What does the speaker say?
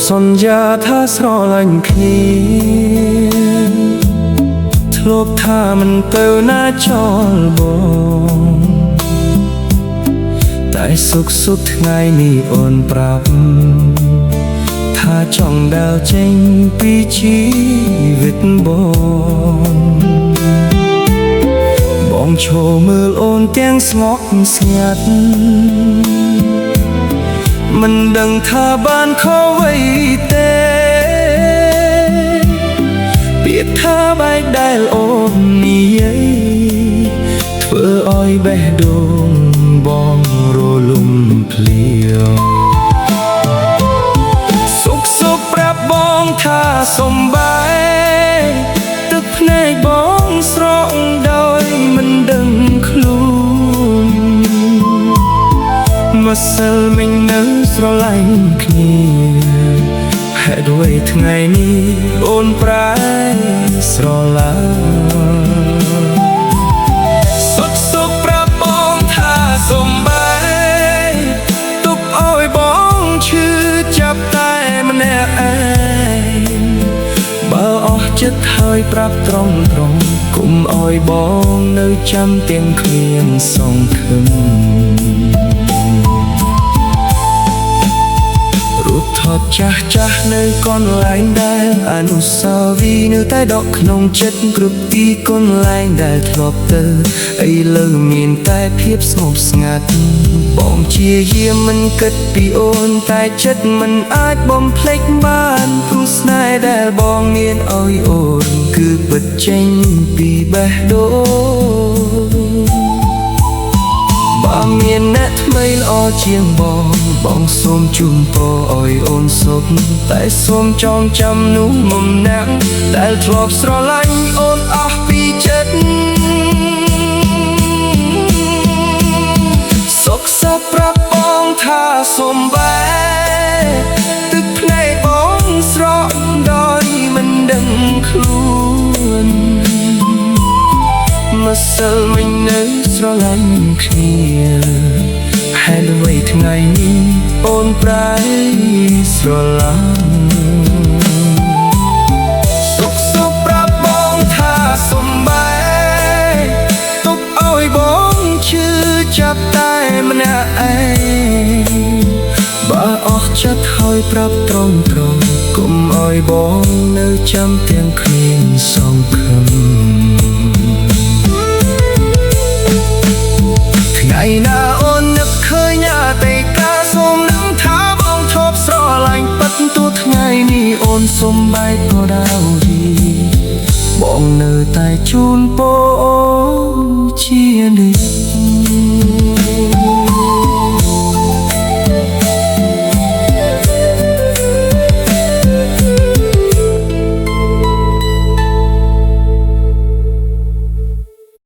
សន្យាថាស្រឡាញ់គ្នាធ្លាប់ថាមិនទៅណាចោលបងតែសុខថ្ងៃនេះអូនប្រាប់ថាចង់ដើរចេញពីជីវិតបងឈរមើលអូនទាំងស្ងប់ស្ងាត់មិនដឹងថាបានខុសអ្វីទេពាក្យថាបែកដែលអូននិយាយធ្វើឲ្យបេះដូងបងរលំភ្លៀងសុខប្រាប់បងថាសំបាយទឹកភ្នែកបងស្រក់ដោយមិនដឹងខ្លួនម្សិលមិញនៅស្រឡាញ់គ្នាហេតុអ្វីថ្ងៃនេះអូនប្រែស្រឡាញ់សុខប្រាប់បងថាសំបាយទុកឲ្យបងឈឺចាប់តែម្នាក់ឯងបើអស់ចិត្តហើយប្រាប់ត្រង់កុំឲ្យបងនៅចាំទាំងគ្មានសង្ឃឹមរូបថតចាស់នៅកន្លែងដែលអនុស្សាវរីយ៍នៅតែដកក្នុងចិត្តគ្រប់ទីកន្លែងដែលធ្លាប់ទៅឥឡូវមានតែភាពស្ងប់ស្ងាត់បងជាយាមមិនគិតពីអូនតែចិត្តមិនអាចបំភ្លេចបានព្រោះស្នេហ៍ដែលបងមានឲ្យអូនគឺពិតចេញពីបេះដូងបើមានអ្នកថ្មីល្អជាងបងសូមជូនពរឲ្យអូនសុខតែសូមចងចាំនោះមុំណាក់ដែលធ្លាប់ស្រឡាញ់អូនអស់ពីចិត្តសុខប្រាប់បងថាសំបែទឹកភ្នែកបងស្រក់ដោយមិនដឹងខ្លួនម្សិលមិញនៅស្រឡាញ់គ្នាហេតុអ្វីថ្ងៃនេះអូនប្រែស្រឡាញ់សុខប្រាប់បងថាសំបែទុកឲ្យបងឈឺចាប់តែម្នាក់ឯងបើអស់ចិត្តហើយប្រាប់ត្រង់កុំឲ្យបងនៅចាំទាំងគ្មានសង្ឃឹមថ្ងៃណាអូននឹកឃើញអតីតកាលសូមនឹងថាបងធ្លាប់ស្រឡាញ់ពិតទោះថ្ងៃនេះអូនសំបែកក៏ដោយបងនៅតែជូនពរអូនជានិច្ច